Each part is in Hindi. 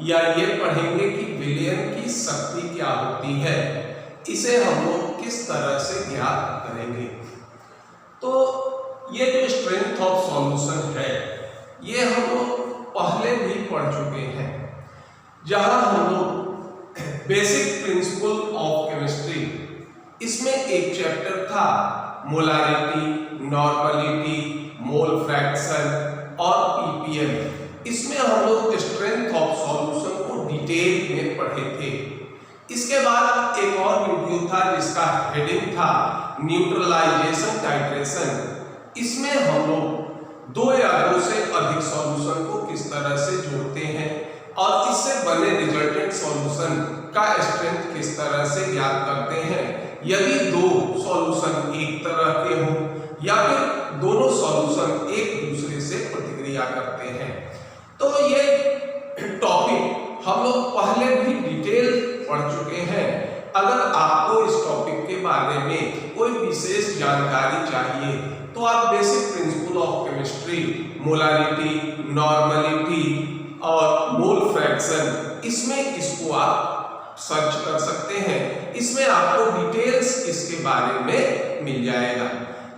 या ये पढ़ेंगे कि विलयन की शक्ति क्या होती है, इसे हम लोग किस तरह से ज्ञात करेंगे। तो ये जो स्ट्रेंथ ऑफ सॉल्यूशन है ये हम लोग पहले भी पढ़ चुके हैं, जहां हम लोग बेसिक प्रिंसिपल ऑफ केमिस्ट्री, इसमें एक चैप्टर था मोलारिटी, नॉर्मलिटी, मोल फ्रैक्शन और पीपीएम। इसमें हम लोग स्ट्रेंथ ऑफ सॉल्यूशन को डिटेल में पढ़े थे। इसके बाद एक और वीडियो था जिसका हेडिंग था न्यूट्रलाइजेशन टाइट्रेशन। इसमें हम लोग दो या दो से अधिक सॉल्यूशन को किस तरह से जोड़ते हैं और इससे बने रिजल्टेंट सॉल्यूशन का स्ट्रेंथ किस तरह से ज्ञात करते हैं, यदि दो सॉल्यूशन एक तरह के हों या फिर दोनों सॉल्यूशन एक दूसरे से प्रतिक्रिया करते हैं। तो ये टॉपिक हम लोग पहले भी डिटेल पढ़ चुके हैं। अगर आपको इस टॉपिक के बारे में कोई विशेष जानकारी चाहिए तो आप basic principle of chemistry, molarity, normality और मोल फ्रैक्शन, इसमें इसको आप सर्च कर सकते हैं। इसमें आपको डिटेल्स इसके बारे में मिल जाएगा।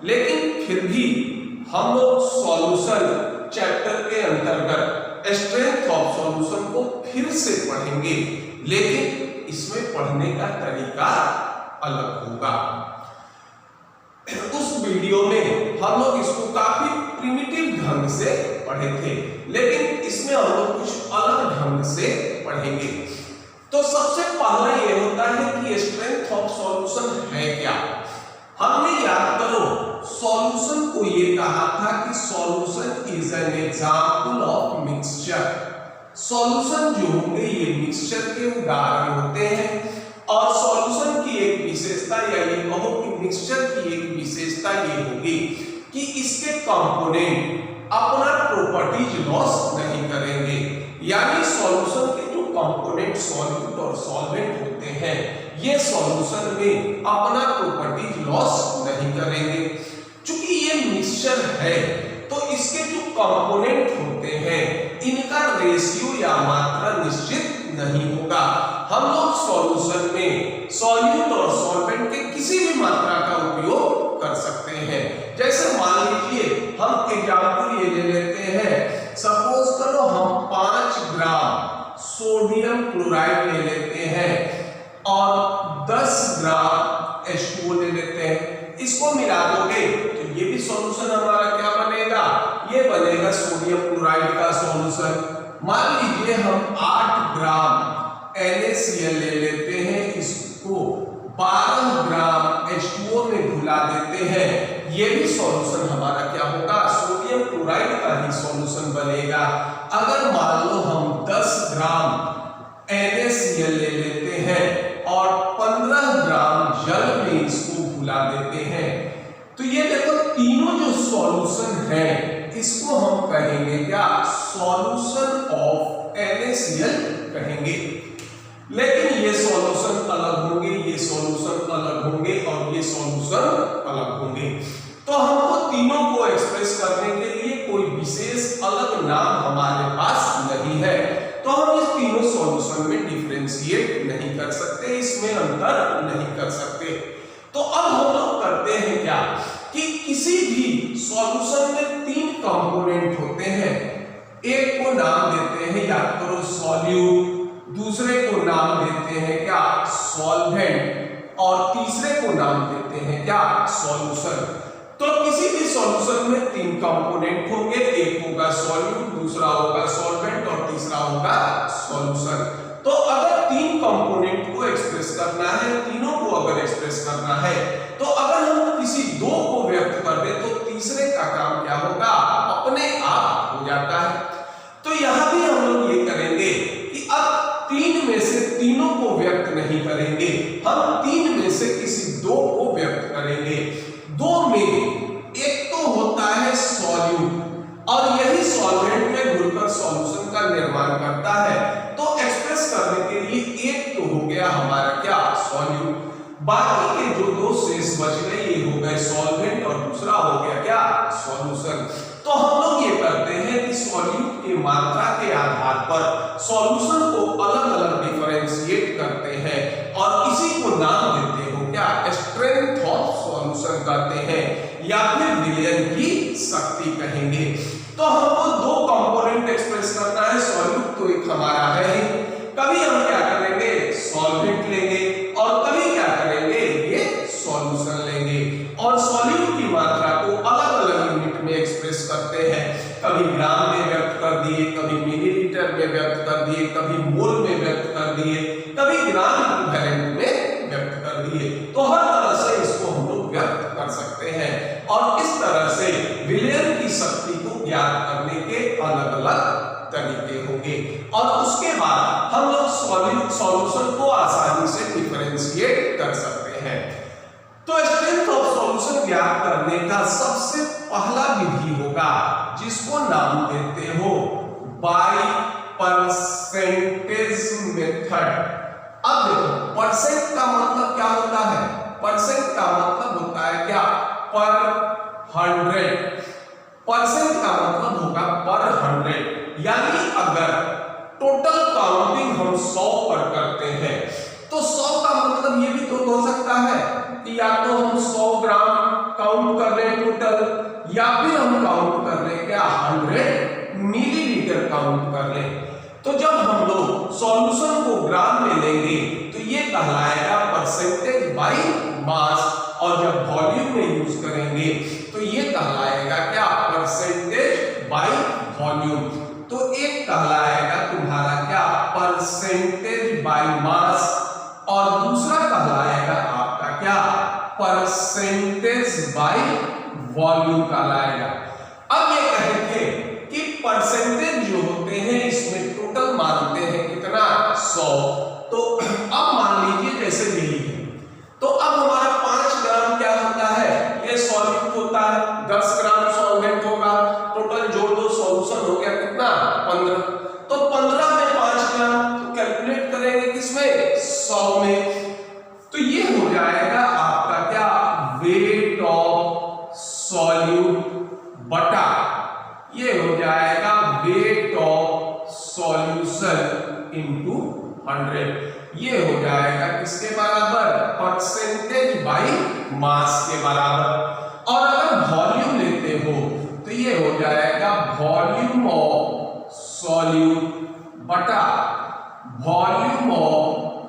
लेकिन फिर भी हम लोग सॉल्यूशन चैप्टर के अंतर्गत स्ट्रेंथ ऑफ सॉल्यूशन को फिर से पढ़ेंगे, लेकिन इसमें पढ़ने का तरीका अलग होगा। उस वीडियो में हम लोग इसको काफी प्रिमिटिव ढंग से पढ़े थे, लेकिन इसमें हम लोग कुछ अलग ढंग से पढ़ेंगे। तो सबसे पहला ये होता है कि स्ट्रेंथ ऑफ सॉल्यूशन है क्या। हमने याद करो सॉल्यूशन को ये कहा था कि solution is an example of mixture. Solution जो होंगे ये मिक्सचर के उदाहरण होते हैं और सॉल्यूशन की एक विशेषता या ये कहो कि मिक्सचर की एक विशेषता ये होगी कि इसके कंपोनेंट अपना प्रॉपर्टीज लॉस नहीं करेंगे। यानी सॉल्यूशन के जो कंपोनेंट सॉल्यूट और सॉल्वेंट होते हैं ये सॉल्यूशन में अपना प्रॉपर्टीज लॉस नहीं करेंगे। चूंकि ये मिक्सचर है तो इसके जो कंपोनेंट होते हैं इनका रेशियो या मात्रा निश्चित नहीं होगा। हम लोग सॉल्यूशन में सॉल्यूट और सॉल्वेंट के किसी भी मात्रा का उपयोग कर सकते हैं। जैसे मान लीजिए हम एग्जांपल ये ले लेते हैं, सपोज करो हम 5 ग्राम सोडियम क्लोराइड ले लेते हैं और 10 ग्राम H2O ले लेते हैं। इसको मिला दोगे तो ये भी सॉल्यूशन हमारा क्या बनेगा, ये बनेगा सोडियम क्लोराइड का सॉल्यूशन। मान लीजिए हम 8 ग्राम NaCl ले लेते हैं, इसको 12 ग्राम H2O में घुला देते हैं, ये भी सॉल्यूशन हमारा क्या होगा, सोडियम क्लोराइड का ही सॉल्यूशन बनेगा। अगर मान लो हम 10 ग्राम NaCl ले लेते हैं और 15 ग्राम जल में इसको घुला देते हैं, तो ये देखो तीनों जो सॉल्यूशन है इसको हम कहेंगे क्या, सॉल्यूशन ऑफ NaCl कहेंगे। लेकिन ये सॉल्यूशन अलग होंगे, ये सॉल्यूशन अलग होंगे और ये सॉल्यूशन अलग होंगे। तो हमको तीनों को एक्सप्रेस करने के लिए कोई विशेष अलग नाम हमारे पास नहीं है, तो हम इस तीनों सॉल्यूशन में डिफरेंशिएट नहीं कर सकते, इसमें अंतर नहीं कर सकते। तो अब हम लोग करते हैं क्या कि किसी भी सॉल्यूशन में 3 कंपोनेंट होते हैं, एक को नाम देते हैं या तो सॉल्यूट, दूसरे को नाम देते हैं क्या, सॉल्वेंट, और तीसरे को नाम देते हैं क्या, सॉल्यूशन। तो किसी भी सॉल्यूशन में 3 कंपोनेंट होंगे, एक होगा सॉल्यूट, दूसरा होगा सॉल्वेंट और तीसरा होगा सॉल्यूशन। तो अगर 3 कंपोनेंट को एक्सप्रेस करना है, तीनों को अगर एक्सप्रेस करना है, तो अगर हम किसी 2 को व्यक्त कर दे तो तीसरे का काम क्या होगा, अपने आप हो जाता है। तो यहां भी हम लोग ये करेंगे कि अब 3 में से तीनों को व्यक्त नहीं करेंगे, हम 3 में से किसी 2 को व्यक्त करेंगे। 2 में एक तो होता है सॉल्यूट और यही सॉल्वेंट में घुलकर सॉल्यूशन का निर्माण करता है, तो एक्सप्रेस करने के लिए एक तो हो गया हमारा क्या, सॉल्यूट। बाकी के जो 2 शेष बच गए ये हो गए सॉल्वेंट और दूसरा हो गया क्या, सॉल्यूशन। तो हम लोग ये करते हैं कि सॉल्यूट की मात्रा के आधार पर सॉल्यूशन को अलग अलग डिफरेंशिएट करते हैं और इसी को नाम देते हो क्या, स्ट्रेंथ ऑफ सॉल्यूशन कहते हैं या फिर विलयन की शक्ति कहेंगे। तो हमको दो कंपोनेंट एक्सप्रेस करना है, सॉल्यूट तो एक हमारा है ही, कभी हम क्या करेंगे सॉल्वेंट लेंगे और कभी क्या करेंगे ये सॉल्यूशन लेंगे और सॉल्यूट की मात्रा को अलग अलग यूनिट में एक्सप्रेस करते हैं, कभी ग्राम में व्यक्त कर दिए, कभी मिलीलीटर में व्यक्त कर दिए, कभी मोल में व्यक्त कर दिए, कभी ग्राम इक्विवेलेंट में व्यक्त कर दिए। तो हर तरह से इसको हम लोग व्यक्त कर सकते हैं और इस तरह से विलयन की शक्ति को ज्ञात करने के अलग अलग तरीके होंगे और उसके बाद हम लोग सॉल्यूशन को आसानी से डिफरेंशिएट कर सकते हैं। तो स्ट्रेंथ ऑफ सॉल्यूशन ज्ञात करने का सबसे पहला विधि होगा जिसको नाम देते हो बाय परसेंटेज मेथड। अब देखो परसेंट का मतलब क्या होता है, परसेंट का मतलब होता है क्या, पर 100, परसेंट का मतलब होगा पर 100, यानी अगर टोटल काउंटिंग हम 100 पर करते हैं तो 100 का मतलब ये भी तो हो सकता है कि या तो हम 100 ग्राम काउंट कर रहे टोटल या फिर हम काउंट कर रहे क्या 100 मिलीलीटर काउंट कर रहे। तो जब हम लोग सॉल्यूशन को ग्राम में लेंगे तो ये कहलाएगा परसेंटेज बाय मास और जब वॉल्यूम में यूज करेंगे तो ये कहलाएगा क्या परसेंटेज बाय वॉल्यूम। तो एक कहलाएगा तुम्हारा क्या परसेंटेज बाय मास और दूसरा कहलाएगा आपका क्या परसेंटेज बाय वॉल्यूम कहलाएगा। अब ये कहेंगे कि परसेंटेज जो होते हैं इसमें टोटल मानते हैं कितना 100, तो अब मान लीजिए जैसे यही है तो अब हमारा 5 ग्राम क्या होता है, ये सॉल्यूट होता है, 10 ग्राम सॉल्वेंट होगा, टोटल जोड़ दो सॉल्यूशन हो गया कितना 15, तो 15 में 5 ग्राम तो कैलकुलेट करेंगे किसमें 100 में, तो ये हो जाएगा आपका क्या वेट ऑफ सॉल्यूट बटा ये हो जाएगा वेट ऑफ सॉल्यूशन इनटू 100, ये हो जाएगा किसके बराबर परसेंटेज बाय मास के बराबर। और अगर वॉल्यूम लेते हो तो ये हो जाएगा वॉल्यूम ऑफ सॉल्यूट बटा वॉल्यूम ऑफ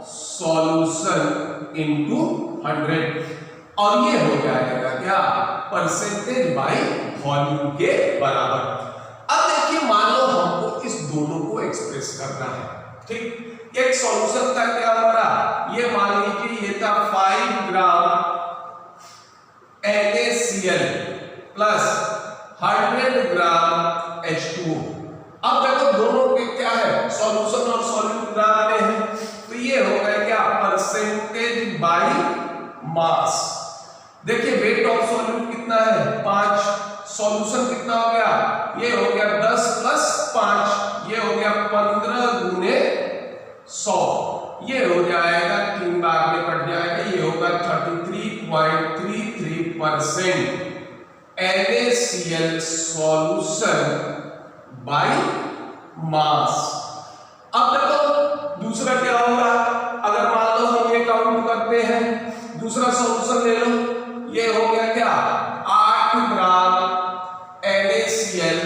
सॉल्यूशन इनटू 100 और ये हो जाएगा क्या परसेंटेज बाय वॉल्यूम के बराबर। अब देखिए मान लो हमको इस दोनों को एक्सप्रेस करना है, ठीक, एक सॉल्यूशन था क्या हमारा, ये मान लीजिए ये था 5 ग्राम NaCl प्लस 100 ग्राम H2O। अब देखो दोनों के क्या है सॉल्यूशन और सॉल्यूट ग्राम में है तो ये हो गया क्या परसेंटेज बाय मास। देखिए वेट ऑफ सॉल्यूट कितना है 5, सॉल्यूशन कितना हो गया, ये हो गया 10 प्लस 5, ये हो गया 15 गुने 100, ये हो जाएगा 3 बार में कट जाएगा, ये होगा 33.33% NaCl सॉल्यूशन बाय मास। अब देखो दूसरा क्या होगा, अगर मान लो हम ये काउंट करते हैं, दूसरा सॉल्यूशन ले लो, ये हो गया क्या 8 ग्राम NaCl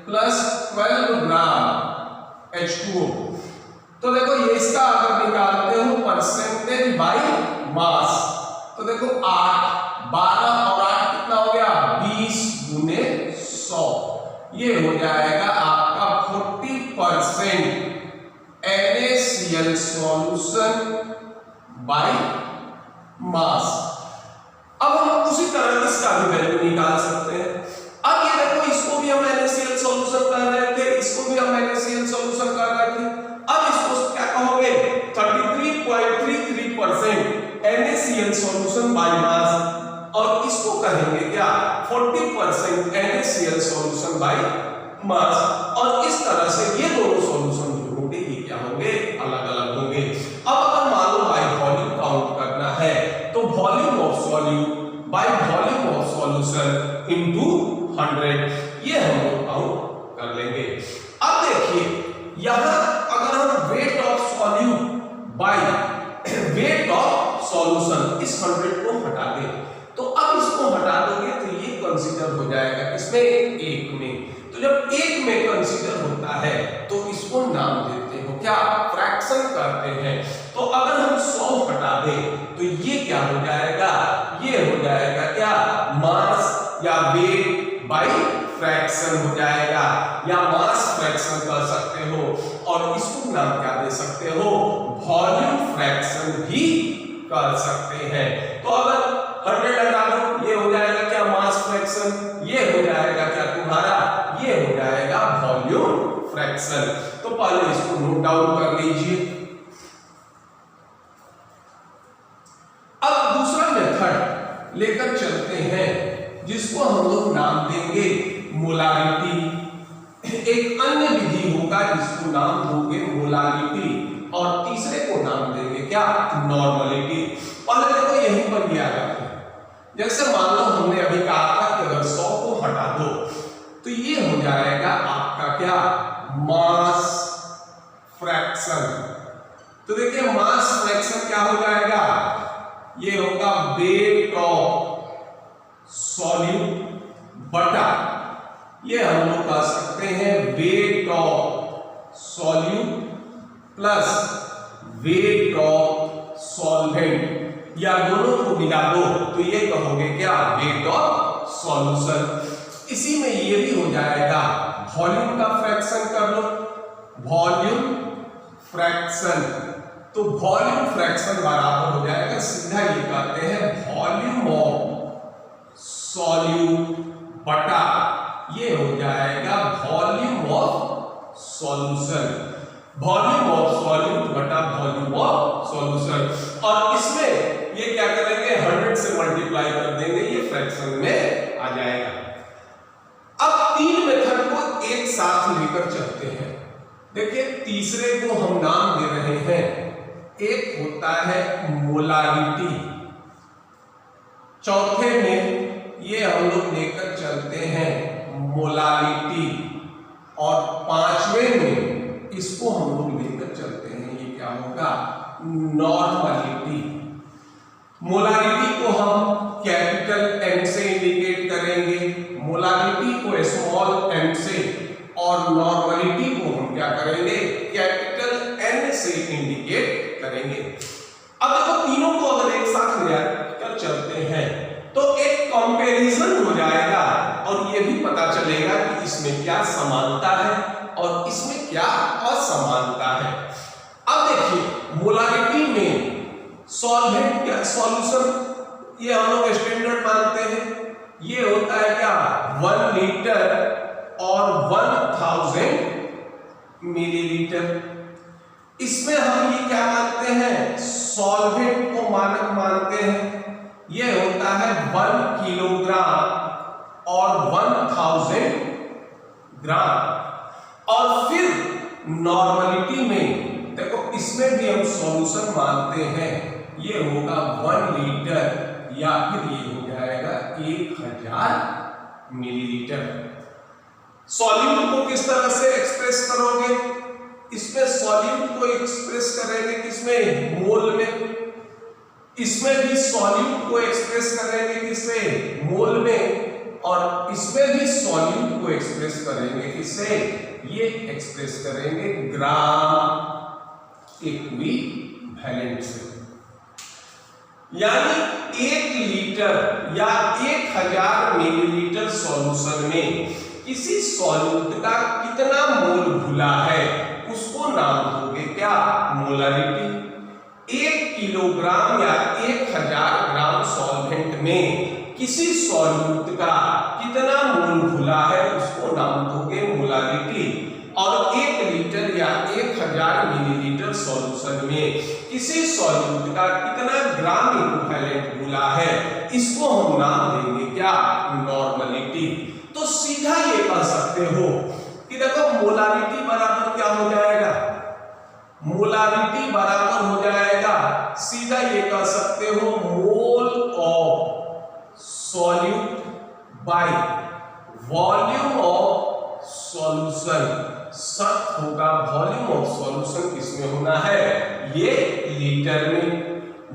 प्लस 12 ग्राम H2O। तो देखो ये इसका अगर निकालते हो परसेंटेज बाय मास तो देखो 8, 12 और 8 कितना हो गया 20 गुने 100, ये हो जाएगा आपका 40% NaCl सॉल्यूशन बाय मास। अब हम उसी तरह इसका भी वैल्यू निकाल सकते हैं। अब ये देखो इसको भी हम NaCl सॉल्यूशन कर रहे थे, इसको भी हम NaCl सॉल्यूशन कर रहे थे, अब इसको क्या कहोगे 33.33% NaCl सॉल्यूशन बाय मास और इसको कहेंगे क्या 40% NaCl सॉल्यूशन बाय मास और इस तरह से ये दोनों सॉल्यूशन जो होंगे ये क्या होंगे अलग अलग होंगे। अब अगर मान लो बाय वॉल्यूम काउंट करना है तो volume of solute by volume of solution into 100 ये हम लोग काउंट फ्रैक्शन करते हैं। तो अगर हम 100 हटा दें तो ये क्या हो जाएगा, ये हो जाएगा क्या, मास या वेट बाय फ्रैक्शन हो जाएगा, या मास फ्रैक्शन कर सकते हो, और इसको नाम क्या दे सकते हो, वॉल्यूम फ्रैक्शन भी कर सकते हैं। तो अगर 100 हटा दो, ये हो जाएगा क्या, मास फ्रैक्शन, ये हो जाएगा क्या तुम्हारा, ये हो जाएगा वॉल्यूम फ्रैक्शन। तो पहले इसको नोट डाउन कर लीजिए। अब दूसरा मेथड लेकर चलते हैं जिसको हम लोग नाम देंगे मोलारिटी। एक अन्य विधि होगा जिसको नाम दोगे मोलारिटी, और तीसरे को नाम देंगे क्या, नॉर्मलिटी। पहले देखो यहीं पर भी आ जाते हैं, जैसे मान लो हमने अभी कहा था कि अगर 100 को हटा दो तो ये हो जाएगा आपका क्या, मास फ्रैक्शन। तो देखिए मास फ्रैक्शन क्या हो जाएगा, ये होगा वेट ऑफ सॉल्यूट बटा, ये हम लोग कह सकते हैं weight of solute plus weight of solvent, या दोनों को मिला दो तो ये कहोगे क्या, वेट ऑफ सॉल्यूशन। इसी में ये भी हो जाएगा, वॉल्यूम का फ्रैक्शन कर लो, वॉल्यूम फ्रैक्शन। तो वॉल्यूम फ्रैक्शन बराबर हो जाएगा, सीधा ये कहते हैं वॉल्यूम ऑफ सॉल्यूट बटा, ये हो जाएगा volume of solution, volume of solute बटा वॉल्यूम ऑफ सॉल्यूशन। और इसमें ये क्या करेंगे, 100 से मल्टीप्लाई कर देंगे, ये फ्रैक्शन में आ जाएगा। अब तीन मेथड को एक साथ लेकर चलते हैं। देखिए तीसरे को हम नाम दे रहे हैं, एक होता है मोलारिटी, चौथे में ये हम लोग लेकर चलते हैं मोलारिटी, और पांचवें में इसको हम लोग लेकर चलते हैं, ये क्या होगा, नॉर्मलिटी। मोलारिटी को हम कैपिटल एम से इंडिकेट करेंगे, मोलारिटी को स्मॉल एम से, और नॉर्मलिटी को हम क्या करेंगे, कैपिटल एन से इंडिकेट करेंगे। अब देखो तीनों को अगर एक साथ लेकर चलते हैं तो एक कंपैरिजन हो जाएगा, और ये भी पता चलेगा कि इसमें क्या समानता है और इसमें क्या असमानता है। अब देखिए मोलारिटी में सॉल्वेंट क्या, सॉल्यूशन, ये हम लोग स्टैंडर्ड मानते हैं, ये होता है क्या, 1 लीटर और 1000 मिलीलीटर। इसमें हम ये क्या मानते हैं, सॉल्वेंट को मानक मानते हैं, ये होता है 1 किलोग्राम और 1000 ग्राम। और फिर नॉर्मलिटी में देखो इसमें भी हम सॉल्यूशन मानते हैं, ये होगा 1 लीटर या फिर ये हो जाएगा 1000 मिलीलीटर। सॉल्यूट को किस तरह से एक्सप्रेस करोगे, इसमें सॉल्यूट को एक्सप्रेस करेंगे किसमें, मोल में, इसमें भी सॉल्यूट को एक्सप्रेस करेंगे किसमें, मोल में, और इसमें भी सॉल्यूट को एक्सप्रेस करेंगे किससे, ये एक्सप्रेस करेंगे ग्राम इक्विवेलेंट से। यानी 1 लीटर या 1000 मिलीलीटर सॉल्यूशन में किसी सॉल्यूट का कितना मोल घुला है उसको नाम दोगे क्या, मोलारिटी। 1 किलोग्राम या 1000 ग्राम सॉल्वेंट में किसी सॉल्यूट का कितना मोल घुला है उसको नाम दोगे मोलारिटी। और 1 लीटर या 1000 मिलीलीटर सॉल्यूशन में किसी सॉल्यूट का कितना ग्राम इक्विवेलेंट घुला है इसको हम नाम देंगे क्या, नॉर्मलिटी। तो सीधा ये कह सकते हो कि देखो मोलारिटी बराबर क्या हो जाएगा, मोलारिटी बराबर हो जाएगा, सीधा ये कह सकते हो मोल of solute by volume of solution. सख्त होगा वॉल्यूम ऑफ सॉल्यूशन किसमें होना है, ये लीटर में।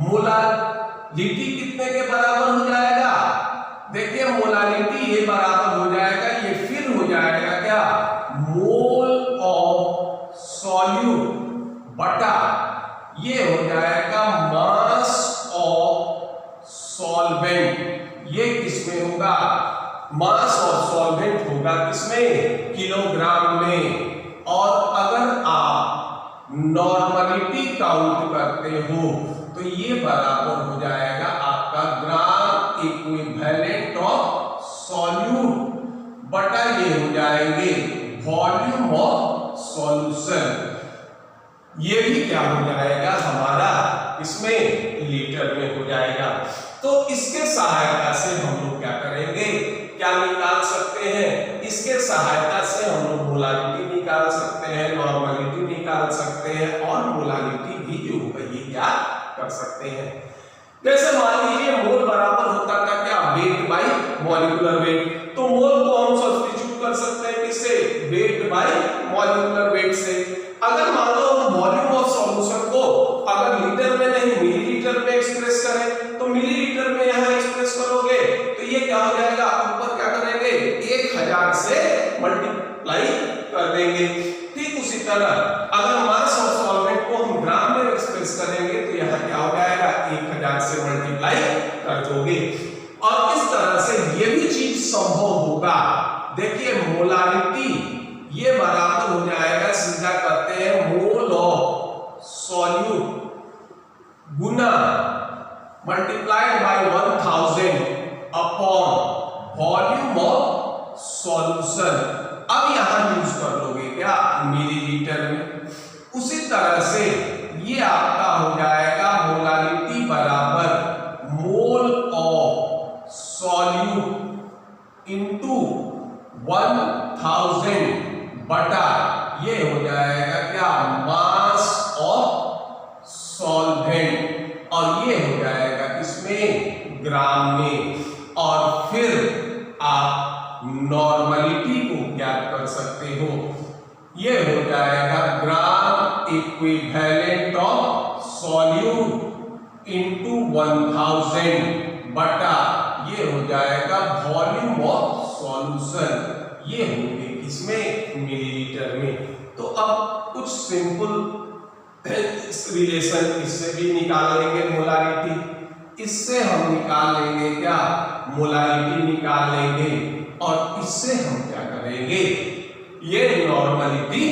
मोलारिटी कितने के बराबर हो जाएगा, देखिए मोलारिटी ये बराबर हो जाएगा, ये फिर हो जाएगा क्या, मोल ऑफ सॉल्यूट बटा ये हो जाएगा मास ऑफ सॉल्वेंट। ये किसमें होगा? मास ऑफ सॉल्वेंट होगा किसमें? किलोग्राम में। और अगर आप नॉर्मलिटी काउंट करते हो तो ये बराबर हो जाएगा आपका ग्राम इक्विवेलेंट ऑफ सॉल्यूट बटा ये हो जाएंगे वॉल्यूम ऑफ सॉल्यूशन। ये भी क्या हो जाएगा हमारा इसमें लीटर में हो जाएगा। तो इसके सहायता से हम लोग क्या करेंगे, क्या निकाल सकते हैं? इसके सहायता से हम लोग मोलालिटी निकाल सकते हैं, नॉर्मलिटी निकाल सकते हैं और मोलालिटी भी जो होगा ये क्या कर सकते हैं। जैसे मान लीजिए मोल बराबर होता था क्या? Weight by molecular weight. तो मोल को हम सब्स्टिट्यूट कर सकते हैं किससे? वेट बाय मॉलिक्यूलर वेट से। अगर मान लो हम वॉल्यूम ऑफ सॉल्यूशन को अगर लीटर में नहीं मिलीलीटर में एक्सप्रेस करें तो मिलीलीटर में यहां एक्सप्रेस करोगे तो ये क्या हो जाएगा? ऊपर क्या करेंगे? 1000 से मल्टीप्लाई कर देंगे। ठीक उसी तरह अगर मास ऑफ सॉल्वेंट को हम ग्राम में एक्सप्रेस करेंगे तो यहां क्या हो जाएगा? 1000 से मल्टीप्लाई कर दोगे। और इस तरह से ये भी चीज संभव होगा। देखिए मोलारिटी ये बराबर हो जाएगा, सीधा करते हैं मोल of solute Guna multiplied by 1000 upon volume of solution. अब यहां यूज कर लोगे क्या? मिलीलीटर में। उसी तरह से ये आपका हो जाएगा मोलालिटी बराबर मोल ऑफ सॉल्यूट इनटू 1000 बटा ये हो जाएगा क्या? Mass of solvent. और ये हो जाएगा किसमें? ग्राम में। और फिर आप नॉर्मलिटी को ज्ञात कर सकते हो। ये हो जाएगा gram equivalent of solute into 1000 बटा ये हो जाएगा वॉल्यूम ऑफ सॉल्यूशन। ये होंगे किसमें? मिलीलीटर में। तो अब कुछ सिंपल रिलेशन इससे भी निकाल लेंगे मोलारिटी। इससे हम निकाल लेंगे क्या? मोलारिटी निकाल लेंगे। और इससे हम क्या करेंगे? ये नॉर्मलिटी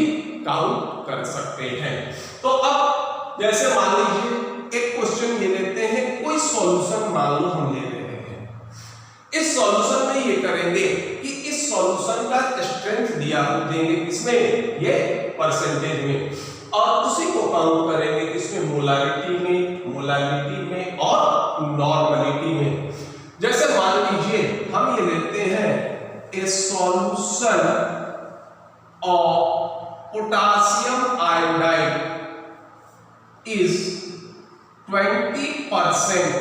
काउंट कर सकते हैं। तो अब जैसे मान लीजिए एक क्वेश्चन ये लेते हैं, कोई सॉल्यूशन मान लो हम ले रहे हैं। इस सॉल्यूशन में ये करेंगे कि इस सॉल्यूशन का स्ट्रेंथ दिया देंगे किसमें? ये परसेंटेज में। और उसी को काउंट करेंगे किसमें? मोलारिटी में और नॉर्मलिटी में। जैसे मान लीजिए हम ये लेते हैं ए solution of potassium iodide is 20%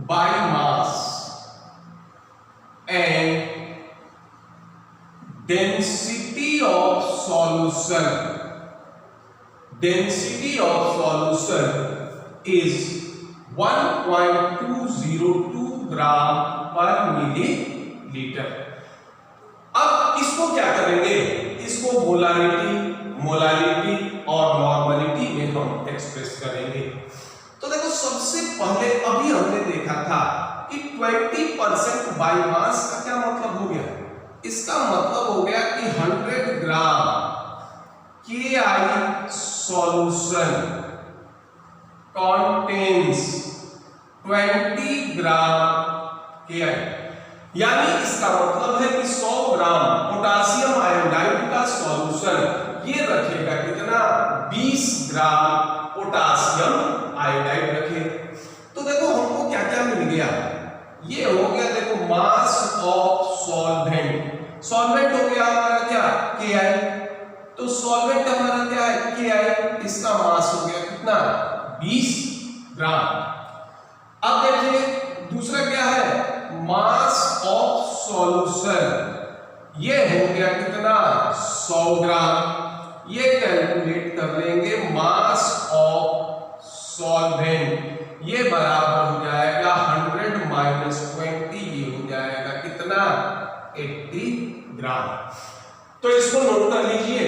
by mass and density of solution is 1.202 ग्राम पर मिलीलीटर। अब इसको क्या करेंगे? इसको मोलालिटी और नॉर्मलिटी में हम एक्सप्रेस करेंगे। तो देखो सबसे पहले अभी हमने देखा था कि 20% बाय मास का क्या मतलब हो गया? इसका मतलब हो गया कि 100 ग्राम KI सॉल्यूशन contains 20 ग्राम KI। यानी इसका मतलब है कि 100 ग्राम पोटासियम आयोडाइड का सॉल्यूशन ये रखेगा कितना? 20 ग्राम पोटासियम आयोडाइड रखे। तो देखो हमको क्या क्या मिल गया? ये हो गया देखो मास ऑफ सॉल्वेंट हो गया हमारा क्या? KI। तो सॉल्वेंट हमारा क्या है? KI। इसका मास हो गया कितना? 20 ग्राम। अब देखिए दूसरा क्या है? मास ऑफ सॉल्यूशन ये हो गया कितना? 100 ग्राम। ये कैलकुलेट कर लेंगे मास ऑफ सॉल्वेंट ये बराबर हो जाएगा 100 माइनस 20 ये हो जाएगा कितना? 80 ग्राम। तो इसको नोट कर लीजिए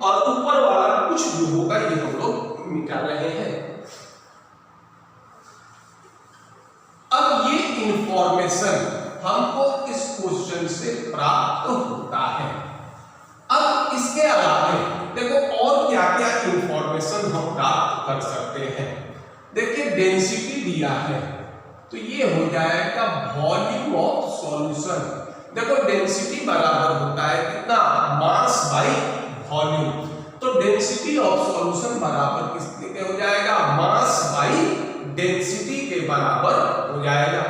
और ऊपर वाला कुछ भी होगा ये हम लोग मिटा रहे हैं। अब ये इंफॉर्मेशन हमको इस क्वेश्चन से प्राप्त होता है। अब इसके अलावा देखो और क्या क्या इंफॉर्मेशन हम प्राप्त कर सकते हैं। देखिए डेंसिटी दिया है तो ये हो जाएगा वॉल्यूम ऑफ सॉल्यूशन। देखो डेंसिटी बराबर होता है कितना, मास बाई वॉल्यूम। तो डेंसिटी ऑफ सॉल्यूशन बराबर किसके हो जाएगा, मास बाई डेंसिटी के बराबर हो जाएगा।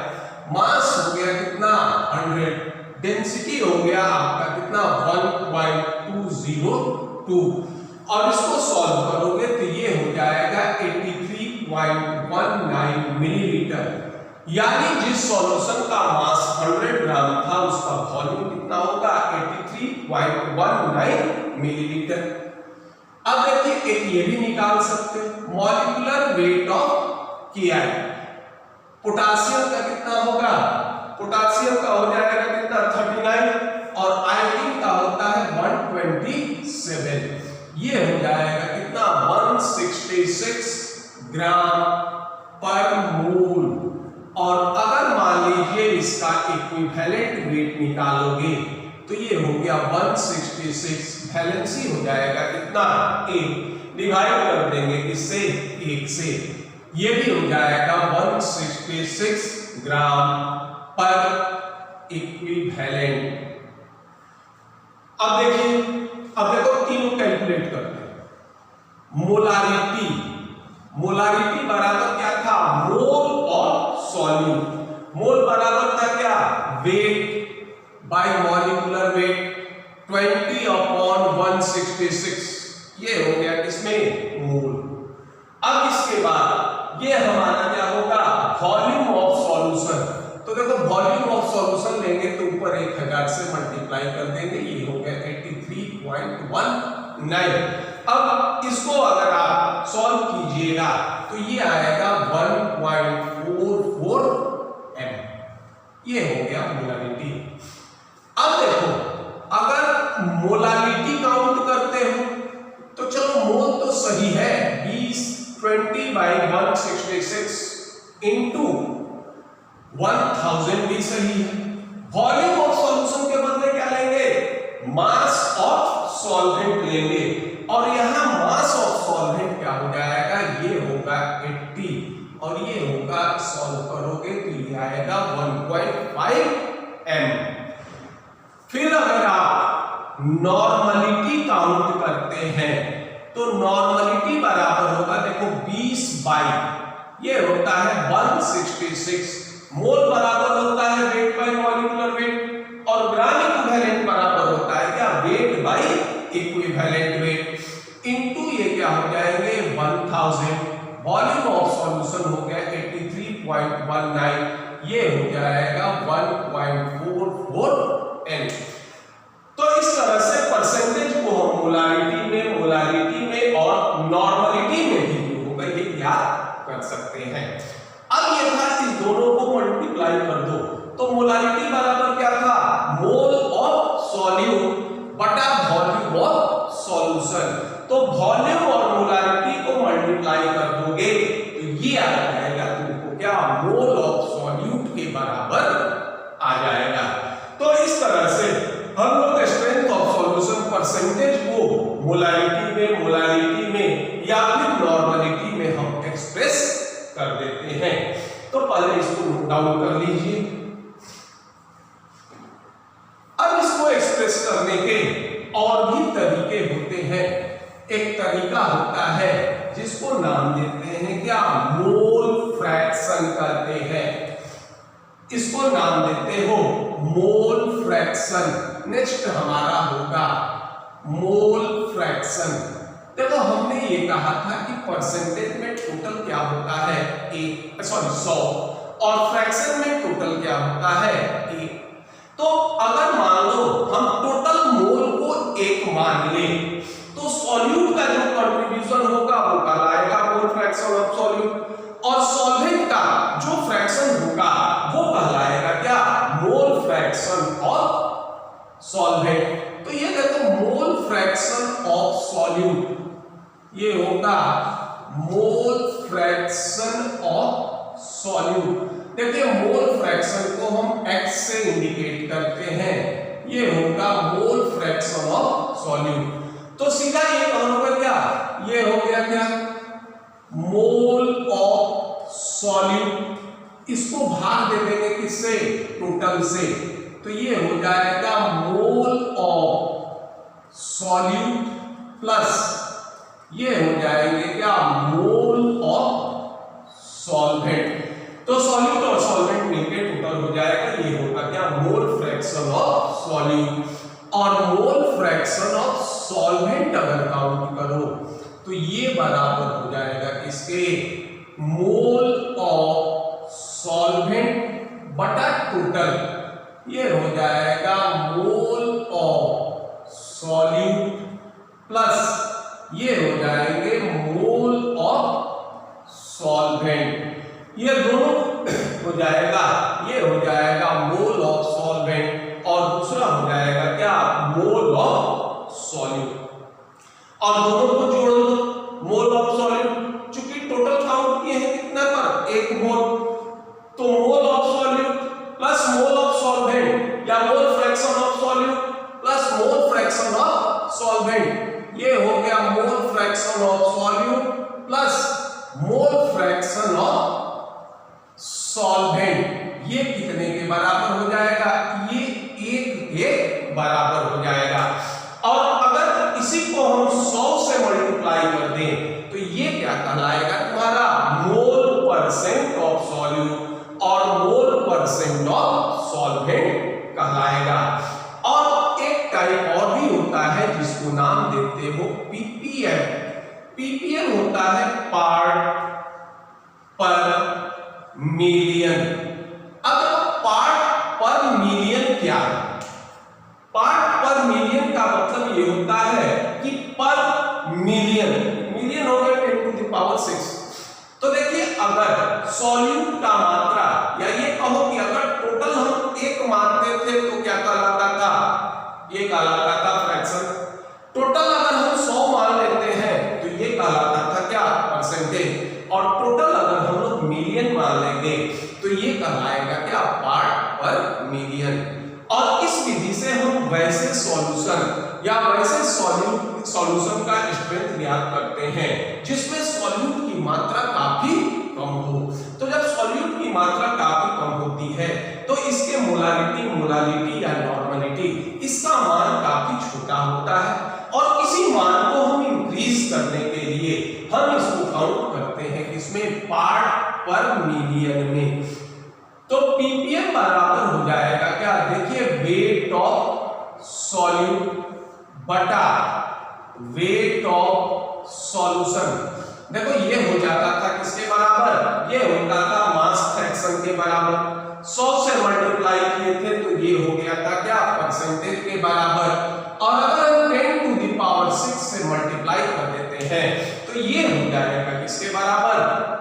मास हो गया कितना 100, डेंसिटी हो गया आपका कितना 1.202 और इसको सॉल्व करोगे तो ये हो जाएगा 83.19 मिलीलीटर। यानी जिस सॉल्यूशन का मास 100 ग्राम था उसका वॉल्यूम कितना होगा 83.19 मिलीलीटर। अब देखिए एक ये भी निकाल सकते हैं molecular weight of KI। Potassium का कितना होगा, पोटासियम का हो जाएगा कितना 39 और आयोडीन का होता है 127। ये हो जाएगा कितना 166 ग्राम पर मोल। और अगर मान लीजिए इसका इक्विवेलेंट वेट निकालोगे तो ये हो गया 166, वैलेंसी हो जाएगा कितना 1, डिवाइड कर देंगे इससे 1 से, ये भी हो जाएगा 166 ग्राम पर इक्विवेलेंट। अब देखिए, अब देखो तीनों कैलकुलेट करते हैं। मोलारिटी, मोलारिटी बराबर क्या था, मोल और सॉल्यूट। मोल बराबर था क्या, वेट बाय मॉलिक्यूलर वेट 20/166, ये हो गया किसमें, मोल। अब इसके बाद ये हमारा क्या होगा, वॉल्यूम ऑफ सॉल्यूशन। तो देखो वॉल्यूम ऑफ सॉल्यूशन लेंगे तो ऊपर 1000 से मल्टीप्लाई कर देंगे, ये हो गया 83.19। अब इसको अगर आप सॉल्व कीजिएगा तो ये आएगा 1.44 m, ये हो गया मोलारिटी। अब देखो अगर मोलारिटी काउंट करते हो तो चलो मोल तो सही है, 20/166 इंटू 1000 भी सही है। वॉल्यूम ऑफ सॉल्यूशन के बदले क्या लेंगे, मास ऑफ सॉल्वेंट लेंगे और यहां मास ऑफ सॉल्वेंट क्या हो जाएगा, ये होगा 80 और ये होगा सॉल्व करोगे तो ये आएगा 1.5 m। फिर अगर आप नॉर्मलिटी काउंट करते हैं तो नॉर्मलिटी बराबर होगा, देखो 20 बाई ये होता है 166, मोल बराबर होता है वेट बाय मॉलिक्यूलर वेट और ग्राम इक्विवेलेंट बराबर होता है क्या, weight by equivalent weight into ये क्या हो जाएंगे 1000। वॉल्यूम ऑफ सॉल्यूशन हो गया 83.19, ये हो जाएगा 1.44 n। तो इस तरह से परसेंटेज को हम मोलारिटी में और नॉर्मलिटी में भी होगा ये याद कर सकते हैं। अब ये था इस दोनों को मल्टीप्लाई कर दो तो मोलारिटी बराबर क्या था, मोल ऑफ सॉल्यूट बटा वॉल्यूम ऑफ सॉल्यूशन। तो वॉल्यूम और मोलारिटी को मल्टीप्लाई कर दोगे तो ये आ जाएगा तुमको क्या, मोल ऑफ सॉल्यूट के बराबर आ जाएगा। तो इस तरह से हम लोग स्ट्रेंथ ऑफ सॉल्यूशन परसेंटेज को मोलारिटी में या फिर नॉर्मलिटी में हम एक्सप्रेस कर देते हैं। तो पहले इसको नोट डाउन कर लीजिए। अब इसको एक्सप्रेस करने के और भी तरीके होते हैं। एक तरीका होता है जिसको नाम देते हैं क्या, मोल फ्रैक्शन करते हैं, इसको नाम देते हो मोल फ्रैक्शन। नेक्स्ट हमारा होगा मोल फ्रैक्शन। देखो हमने ये कहा था कि परसेंटेज में टोटल क्या होता है 100 और फ्रैक्शन में टोटल क्या होता है 1। तो अगर मान लो हम टोटल मोल को 1 मान ले तो सॉल्यूट का जो कंट्रीब्यूशन होगा वो कहलाएगा मोल फ्रैक्शन ऑफ सॉल्यूट और सॉल्वेंट का जो फ्रैक्शन होगा वो कहलाएगा क्या, मोल फ्रैक्शन ऑफ सॉल्वेंट। तो ये देखो मोल फ्रैक्शन ऑफ सॉल्यूट ये होगा मोल फ्रैक्शन ऑफ सॉल्यूट। देखिए मोल फ्रैक्शन को हम x से इंडिकेट करते हैं, ये होगा मोल फ्रैक्शन ऑफ सॉल्यूट। तो सीधा ये होगा क्या, ये हो गया क्या मोल ऑफ सॉल्यूट, इसको भाग दे देंगे किससे, टोटल से, तो ये हो जाएगा मोल ऑफ सॉल्यूट प्लस ये हो जाएंगे क्या मोल ऑफ सॉल्वेंट। तो सॉल्यूट और सॉल्वेंट मिलकर टोटल हो जाएगा, ये होगा क्या मोल फ्रैक्शन ऑफ सॉल्यूट। और मोल फ्रैक्शन ऑफ सॉल्वेंट अगर काउंट करो तो ये बराबर हो जाएगा किसके, मोल ऑफ सॉल्वेंट बटा टोटल, ये हो जाएगा मोल ऑफ सॉल्यूट प्लस ये हो जाएंगे मोल ऑफ सॉल्वेंट, ये दोनों हो जाएगा, ये हो जाएगा मोल ऑफ सॉल्वेंट और दूसरा हो जाएगा क्या मोल ऑफ सॉल्यूट। और दोनों को जोड़ दो, मोल ऑफ सॉल्यूट, चूंकि टोटल काउंट किए हैं कितना पर, 1 मोल, तो mole of solute plus mole of solvent या mole fraction of solute plus mole fraction of solvent, ये हो गया mole fraction of solute plus mole fraction of solvent. ये कितने के बराबर हो जाएगा, ये 1 के बराबर हो जाएगा। और अगर इसी को हम 100 से मल्टीप्लाई कर दें तो ये क्या कहलाएगा तुम्हारा मोल परसेंट ऑफ सॉल्यूट और मोल परसेंट ऑफ सॉल्वेंट कहलाएगा। और एक टाइप और भी होता है जिसको नाम देते हो पीपीएम। पीपीएम होता है पार्ट पर मिलियन। अब पार्ट पर मिलियन क्या है, पार्ट पर मिलियन का मतलब ये होता है कि पर मिलियन, मिलियन हो गया 10 to the power 6। तो देखिए अगर सॉल्यूट का मात्रा या ये कहो कि अगर टोटल हम 1 मानते थे तो क्या कहलाता था, ये कहलाता था फ्रैक्शन। टोटल अगर हम 100 मान लेते हैं तो ये कहलाता था क्या परसेंटेज। और टोटल अगर हम लोग मिलियन मान लेंगे तो ये कहलाएगा क्या पार्ट पर मिलियन। और इस विधि से हम वैसे सॉल्यूशन या वैसे सॉल्यूशन का स्ट्रेंथ ज्ञात करते हैं जिसमें सॉल्यूट की मात्रा काफी कम हो। तो जब सॉल्यूट की मात्रा काफी कम होती है तो इसके मोलालिटी या नॉर्मलिटी, इसका मान काफी छोटा होता है और इसी मान को हम इंक्रीज करने के लिए हम इसको काउंट करते हैं किसमें, पार्ट पर मिलियन में। तो पीपीएम बराबर हो जाएगा क्या, देखिए वेट ऑफ सॉल्यूट बटा वेट ऑफ सॉल्यूशन। देखो ये हो जाता था किसके बराबर, ये होता था मास फ्रैक्शन के बराबर। 100 से मल्टीप्लाई किए थे तो ये हो गया था क्या परसेंटेज के बराबर। और अगर हम 10 to the power 6 से मल्टीप्लाई कर देते हैं तो ये हो जाएगा किसके बराबर,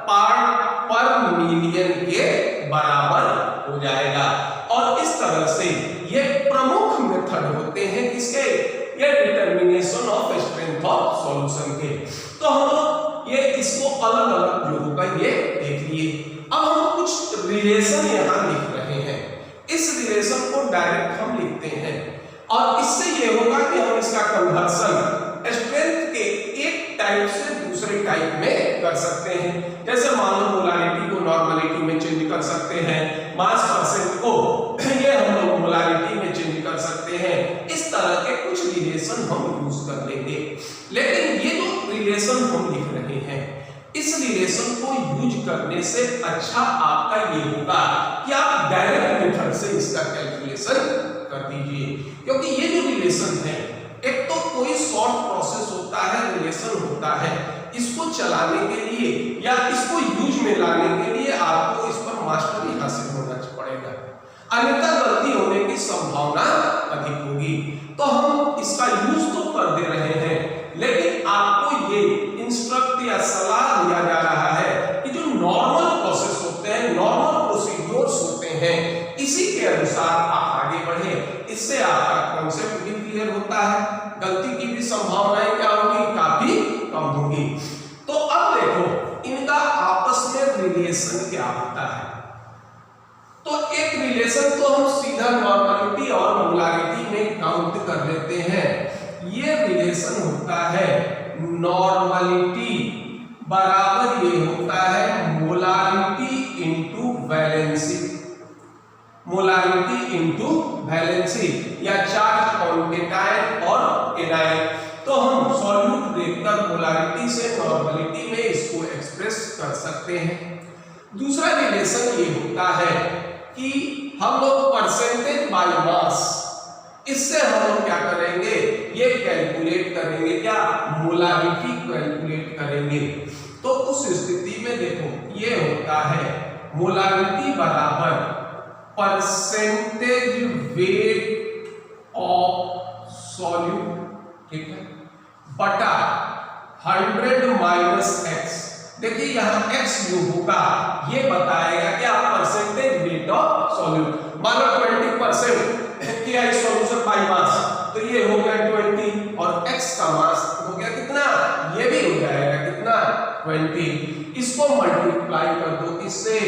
पार्ट पर मिलियन के बराबर हो जाएगा। और इस तरह से ये प्रमुख मेथड होते हैं किसके, ये determination of strength of solution के। तो हम लोग ये इसको अलग अलग जो होगा ये देख लिए। अब हम कुछ रिलेशन यहाँ लिख रहे हैं, इस रिलेशन को डायरेक्ट हम लिखते हैं और इससे ये होगा कि हम इसका कन्वर्सन स्ट्रेंथ के एक टाइप से दूसरे टाइप में कर सकते हैं। जैसे मान लो मोलारिटी को नॉर्मलिटी में चेंज कर सकते हैं, मास परसेंट को ये हम लोग मोलारिटी में चेंज कर सकते हैं। इस तरह के कुछ रिलेशन हम यूज कर लेंगे। लेकिन ये जो रिलेशन हम लिख रहे हैं, इस रिलेशन को यूज करने से अच्छा आपका ये होगा कि आप डायरेक्ट मेथड से इसका कैलकुलेशन कर दीजिए। क्योंकि ये जो रिलेशन है, एक तो कोई शॉर्ट प्रोसेस होता है, रिलेशन होता है, इसको चलाने के लिए या इसको यूज में लाने के लिए आपको इस पर मास्टरी हासिल होना पड़ेगा, अन्यथा गलती होने की संभावना अधिक होगी। तो हम इसका यूज तो कर दे रहे हैं, लेकिन आपको ये इंस्ट्रक्ट या सलाह दिया जा रहा है कि जो नॉर्मल प्रोसेस होते हैं, नॉर्मल प्रोसीड्योर्स होते हैं, इसी के अनुसार आप आगे बढ़े। इससे आपका कॉन्सेप्ट भी क्लियर होता है, गलती की भी संभावनाएं क्या होगी, काफी कम होगी। तो अब देखो रिलेशन क्या होता है। तो एक रिलेशन तो हम सीधा नॉर्मलिटी और मोलारिटी में काउंट कर लेते हैं। ये रिलेशन होता है नॉर्मलिटी बराबर ये होता है molarity into valency, molarity into valency या चार्ज ऑन केटायन और एनायन। तो हम सॉल्यूट देखकर मोलारिटी से नॉर्मलिटी में इसको एक्सप्रेस कर सकते हैं। दूसरा रिलेशन ये होता है कि हम लोग परसेंटेज बाय मास, इससे हम लोग क्या करेंगे, ये कैलकुलेट करेंगे, क्या मोलारिटी कैलकुलेट करेंगे। तो उस स्थिति में देखो ये होता है मोलारिटी बराबर परसेंटेज वेट ऑफ सॉल्यूट, ठीक है, बटा 100 माइनस एक्स। देखिए यहाँ x जो होगा ये बताएगा क्या परसेंटेज वेट ऑफ सॉल्यूट। मान लो 20% क्या है सॉल्यूशन बाय मास, तो ये हो गया 20 और x का मास हो गया कितना, ये भी हो जाएगा कितना 20। इसको मल्टीप्लाई कर दो किससे,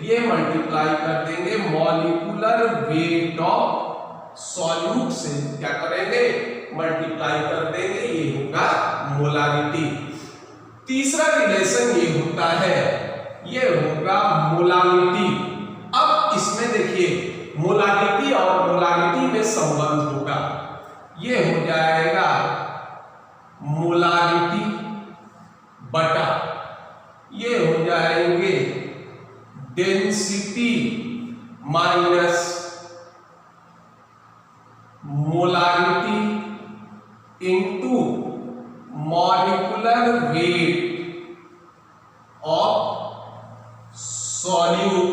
ये मल्टीप्लाई कर देंगे मॉलिक्यूलर वेट ऑफ सॉल्यूट से, क्या करेंगे मल्टीप्लाई कर देंगे, ये होगा मोलारिटी। तीसरा रिलेशन ये होता है, ये होगा मोलारिटी। अब इसमें देखिए मोलारिटी और मोलारिटी में संबंध होगा, ये हो जाएगा मोलारिटी बटा ये हो जाएंगे density minus molarity into molecular weight of solute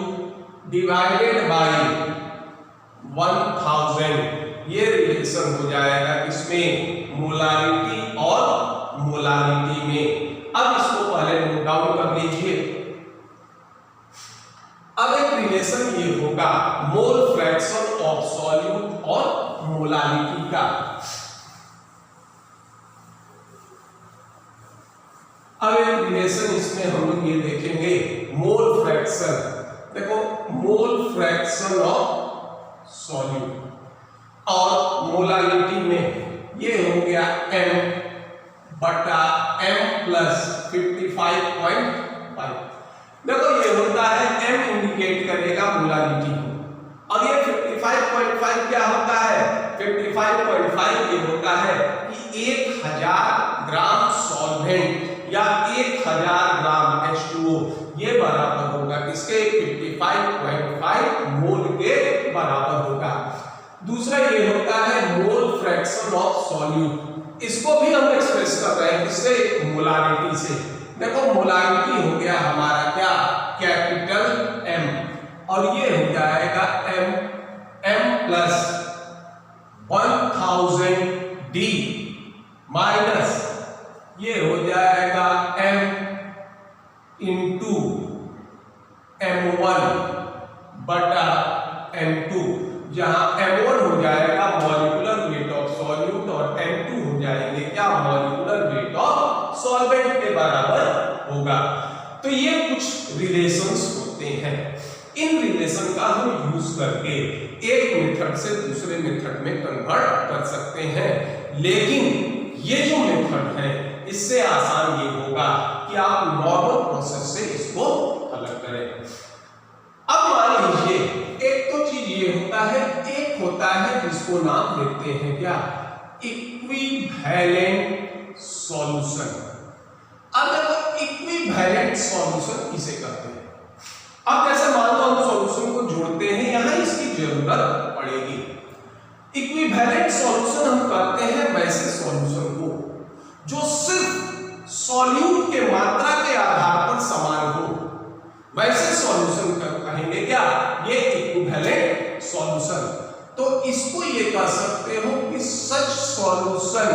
divided by 1000। ये रिलेशन हो जाएगा इसमें मोलारिटी और मोलारिटी में। अब इसको पहले नोट डाउन कर लीजिए। अब एक रिलेशन ये होगा मोल फ्रैक्शन ऑफ सॉल्यूट और मोलारिटी का। अब एक रिलेशन इसमें हम लोग ये देखेंगे मोल फ्रैक्शन। देखो मोल फ्रैक्शन ऑफ सॉल्यूट और मोलारिटी में ये हो गया m बटा m प्लस 55.5। देखो ये होता है m इंडिकेट करेगा मोलारिटी को और ये 55.5 क्या होता है, 55.5 ये होता है कि 1000 ग्राम सॉल्वेंट या 1000 ग्राम H2O ये बराबर होगा किसके, 55.5 मोल के बराबर होगा। दूसरा ये होता है मोल फ्रैक्शन ऑफ सॉल्यूट, इसको भी हम एक्सप्रेस कर रहे हैं किससे, मोलारिटी से। देखो मोलारिटी हो गया हमारा क्या, कैपिटल M और ये हो जाएगा m प्लस 1000 D माइनस ये हो जाएगा m इंटू m1 बटा m2, जहां m1 हो जाएगा मॉलिक्यूलर वेट ऑफ सॉल्यूट और m2 हो जाएंगे क्या, मॉलिक्यूलर वेट ऑफ सॉल्वेंट के बराबर होगा। तो ये कुछ रिलेशंस होते हैं, इन रिलेशन का हम यूज करके एक मेथड से दूसरे मेथड में कन्वर्ट कर सकते हैं। लेकिन ये जो मेथड है इससे आसान ये होगा कि आप नॉर्मल प्रोसेस से इसको अलग करें। अब मान लीजिए एक तो चीज ये होता है, एक होता है जिसको नाम देते हैं क्या, इक्विवेलेंट सॉल्यूशन। अब देखो इक्विवेलेंट सॉल्यूशन किसे कहते हैं। अब जैसे मान लो हम सॉल्यूशन को जोड़ते हैं, यहां इसकी जरूरत पड़ेगी। इक्विवेलेंट सॉल्यूशन हम कहते हैं वैसे सॉल्यूशन को जो सिर्फ सॉल्यूट के मात्रा के आधार पर समान हो, वैसे सॉल्यूशन कहेंगे क्या, ये इक्विवेलेंट सॉल्यूशन। तो इसको ये कह सकते हो कि such solution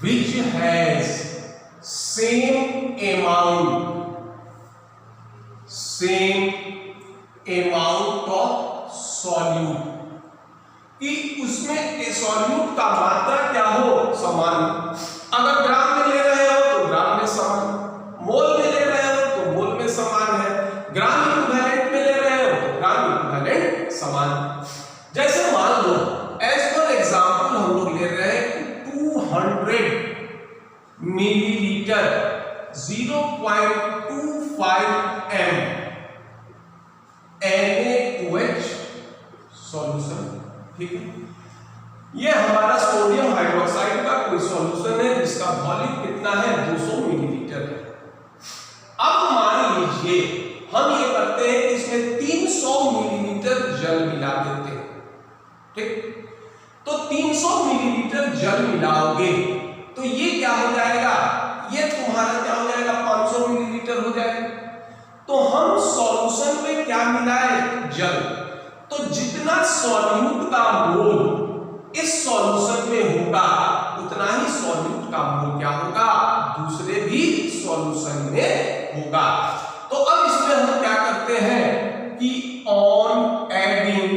which has same amount of solute, कि उसमें सॉल्यूट का मात्रा क्या हो, समान। अगर ग्राम में ले रहे हो तो ग्राम में समान, मोल में ले रहे हो तो मोल में समान 0.25 m NaOH सॉल्यूशन। ठीक है, ये हमारा सोडियम हाइड्रोक्साइड का कोई सॉल्यूशन है जिसका वॉल्यूम कितना है 200 मिलीलीटर है। अब मान लीजिए हम ये करते हैं कि इसमें 300 मिलीलीटर जल मिला देते हैं। ठीक, तो 300 मिलीलीटर जल मिलाओगे तो ये क्या हो जाएगा, ये तुम्हारा क्या हो जाएगा 500 मिलीलीटर हो जाएगा। तो हम सॉल्यूशन में क्या मिलाए, जल। तो जितना सॉल्यूट का मोल इस सॉल्यूशन में होगा उतना ही सॉल्यूट का मोल क्या होगा, दूसरे भी सॉल्यूशन में होगा। तो अब इसमें हम क्या करते हैं कि ऑन एडिंग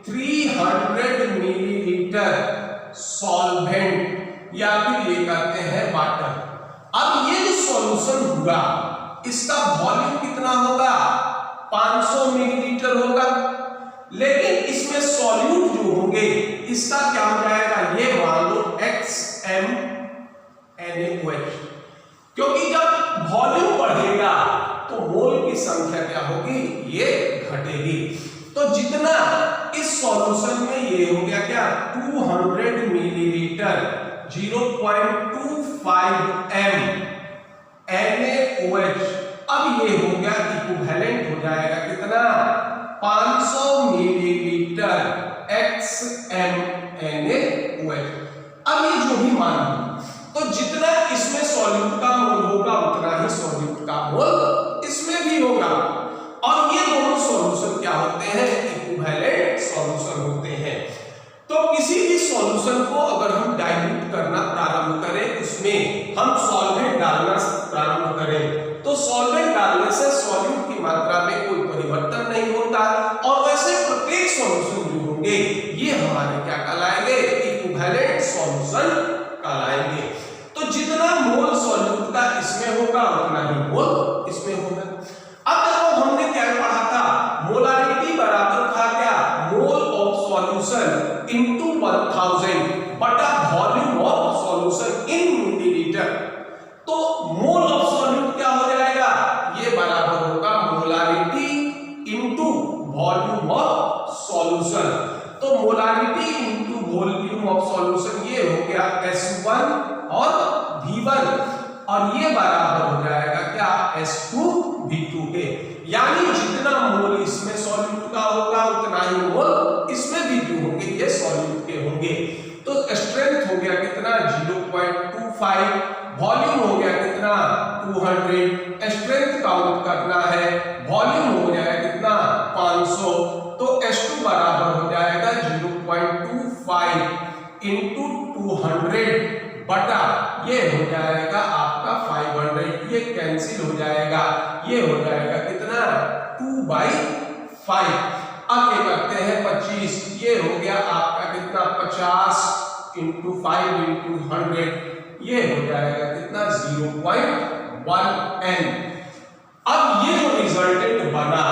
300 मिलीलीटर सॉल्वेंट या फिर ये कहते हैं वाटर। अब ये जो सॉल्यूशन हुआ इसका वॉल्यूम कितना होगा, 500 मिलीलीटर होगा, लेकिन इसमें सॉल्यूट जो होंगे इसका क्या हो जाएगा, ये मान लो XmNaOH, क्योंकि जब वॉल्यूम बढ़ेगा तो मोल की संख्या क्या होगी, ये घटेगी। तो जितना इस सॉल्यूशन में ये हो गया क्या 200 मिलीलीटर 0.25 m NaOH, अब ये हो गया इक्विवेलेंट हो जाएगा कितना 500 मिलीलीटर XmNaOH। अब ये जो भी मान, तो जितना इसमें सॉल्यूट का मोल होगा उतना ही सॉल्यूट का मोल इसमें भी होगा, और ये दोनों सॉल्यूशन क्या होते हैं, इक्विवेलेंट सॉल्यूशन होते हैं। तो किसी भी सॉल्यूशन को अगर हम डाइल्यूट करना प्रारंभ करें, उसमें हम सॉल्वेंट डालना प्रारंभ करें, तो सॉल्वेंट डालने से सॉल्यूट की मात्रा में कोई परिवर्तन नहीं होता, और वैसे प्रत्येक सॉल्यूशन जो होंगे ये हमारे क्या कहलाएंगे, इक्विवेलेंट सॉल्यूशन कहलाएंगे। तो जितना मोल सॉल्यूट का इसमें होगा उतना ही मोल इसमें होगा। अब देखो हमने क्या पढ़ा था, मोलारिटी बराबर था क्या, मोल ऑफ सॉल्यूशन इनटू 1000 बटा volume of solution in millilitre. तो मोल ऑफ सॉल्यूट क्या हो जाएगा, ये बराबर होगा molarity into volume of solution. तो molarity into volume of solution ये हो गया S1 और V1, और ये बराबर हो जाएगा क्या S2V2 के। यानी जितना मोल इसमें सॉल्यूट का होगा उतना ही मोल इसमें भी जो होंगे ये सॉल्यूट के होंगे। तो स्ट्रेंथ हो गया कितना 0.25, वॉल्यूम हो गया कितना 200, स्ट्रेंथ काउंट करना है, वॉल्यूम हो जाएगा कितना 500, तो S2 बराबर हो जाएगा 0.25 इंटू 200 बटा ये हो जाएगा आपका 500, ये कैंसिल हो जाएगा, ये हो जाएगा कितना 2/5। अब ये करते हैं 25, ये हो गया आपका कितना 50 इंटू 5 इंटू 100, ये हो जाएगा कितना 0.1 n। अब ये जो रिजल्टेंट बना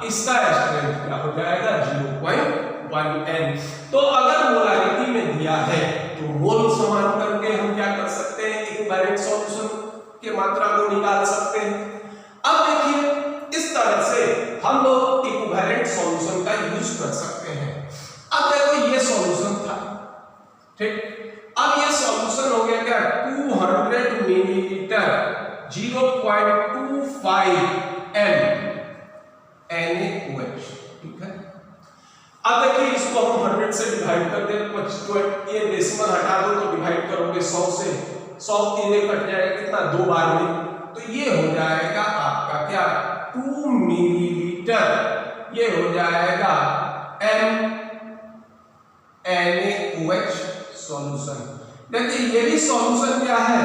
इसका स्ट्रेंथ क्या हो जाएगा 0.1 n। तो अगर मोलारिटी में दिया है तो मोल समान करके हम क्या कर सकते हैं, इक्विवेलेंट सॉल्यूशन की मात्रा को निकाल सकते हैं। अब देखिए इस तरह से हम लोग इक्विवेलेंट सॉल्यूशन का यूज कर सकते हैं। अब देखो ये सॉल्यूशन था, ठीक, अब ये सॉल्यूशन हो गया क्या 200 मिलीलीटर 0.25 m NaOH। ठीक है, अब देखिए इसको हम 100 से डिवाइड कर दें, ये डेसिमल हटा दो तो डिवाइड करोगे 100 से, 100 3 कट जाएगा कितना 2 बार में, तो ये हो जाएगा आपका क्या 2 मिलीलीटर, ये हो जाएगा NaOH सॉल्यूशन। देखिए ये भी सॉल्यूशन क्या है,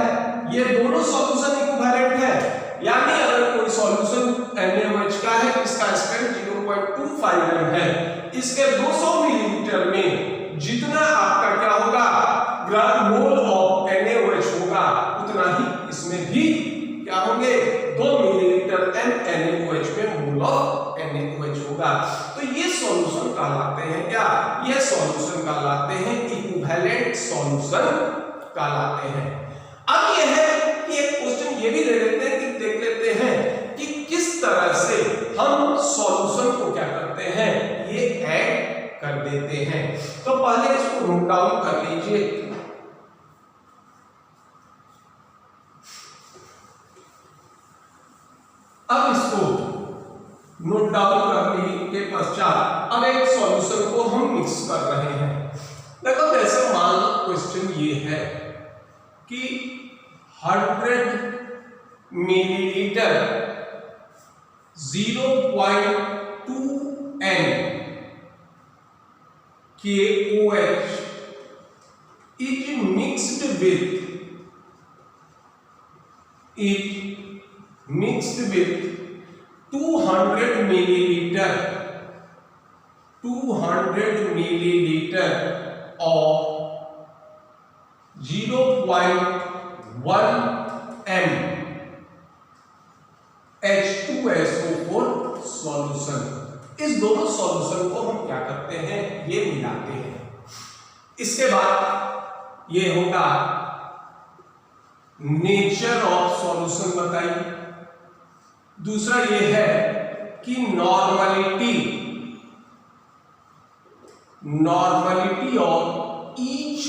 ये दोनों सॉल्यूशन इक्विवेलेंट है, यानी अगर कोई सॉल्यूशन NaOH का है इसका स्ट्रेंथ 0.25 m है, इसके 200 मिलीलीटर में जितना आपका क्या होगा मोल ऑफ NaOH होगा उतना ही इसमें भी क्या होंगे 2 मिलीलीटर NaOH में मोल ऑफ NaOH होगा। तो ये सॉल्यूशन कहलाते हैं क्या, ये सॉल्यूशन कहलाते हैं इक्विवेलेंट सॉल्यूशन कहलाते हैं। अब यह है कि एक क्वेश्चन ये भी ले लेते हैं कि देख लेते हैं कि किस तरह से हम सॉल्यूशन को क्या करते हैं, ये ऐड कर देते हैं। तो पहले इसको नोट डाउन कर लीजिए। अब इसको नोट डाउन करने के पश्चात अब एक सॉल्यूशन को हम मिक्स कर रहे हैं। देखो जैसे मान लो क्वेश्चन ये है कि 100 millilitre 0.2 N KOH is mixed with 200 milliliter of 0.1 M H2SO4 solution. इस दोनों सॉल्यूशन को हम क्या करते हैं, ये मिलाते हैं। इसके बाद ये होगा नेचर ऑफ सॉल्यूशन बताइए। दूसरा ये है कि नॉर्मलिटी ऑफ ईच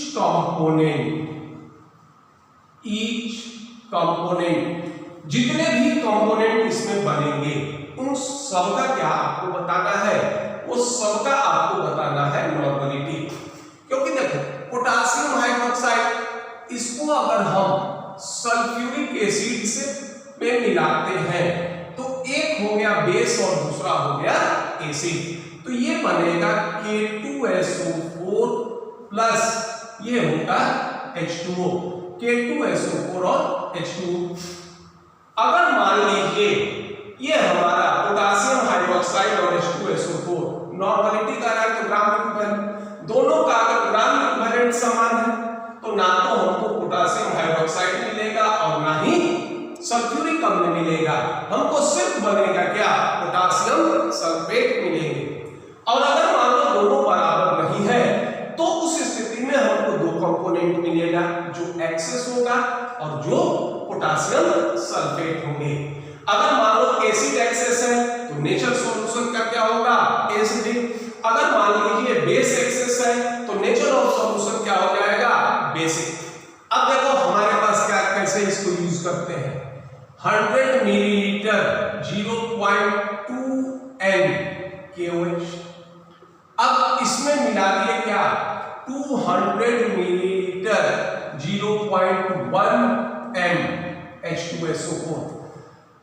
कंपोनेंट, जितने भी कंपोनेंट इसमें बनेंगे उन सबका क्या आपको बताना है, वो सबका आपको बताना है नॉर्मलिटी। क्योंकि देखो पोटासियम हाइड्रोक्साइड इसको अगर हम सल्फ्यूरिक एसिड से में मिलाते हैं तो एक हो गया बेस और दूसरा हो गया एसिड, तो ये बनेगा K2SO4 प्लस ये होगा H2O, K2SO4 और H2O। अगर मान लीजिए ये हमारा पोटासियम हाइड्रोक्साइड और H2SO4 नॉर्मलिटी का है तो ग्राम इक्विवेलेंट, दोनों का अगर ग्राम इक्विवेलेंट समान है तो ना तो हमको पोटासियम हाइड्रोक्साइड मिलेगा और ना ही सल्फ्यूरिक अम्ल मिलेगा, हमको सिर्फ बनेगा क्या, पोटासियम सल्फेट मिलेंगे। और अगर मान लो दोनों बराबर नहीं है तो उस स्थिति में हमको दो कंपोनेंट मिलेगा, जो एक्सेस होगा और जो पोटासियम सल्फेट होंगे। अगर मान लो एसिड एक्सेस है तो नेचर सॉल्यूशन का क्या होगा, एसिडिक। अगर मान लीजिए बेस एक्सेस है तो नेचर ऑफ सॉल्यूशन क्या हो जाएगा, बेसिक। अब देखो हमारे पास क्या, कैसे इसको यूज करते हैं। 100 मिलीलीटर 0.2 N KOH, अब इसमें मिला दिए क्या 200 मिलीलीटर 0.1 M H2SO4।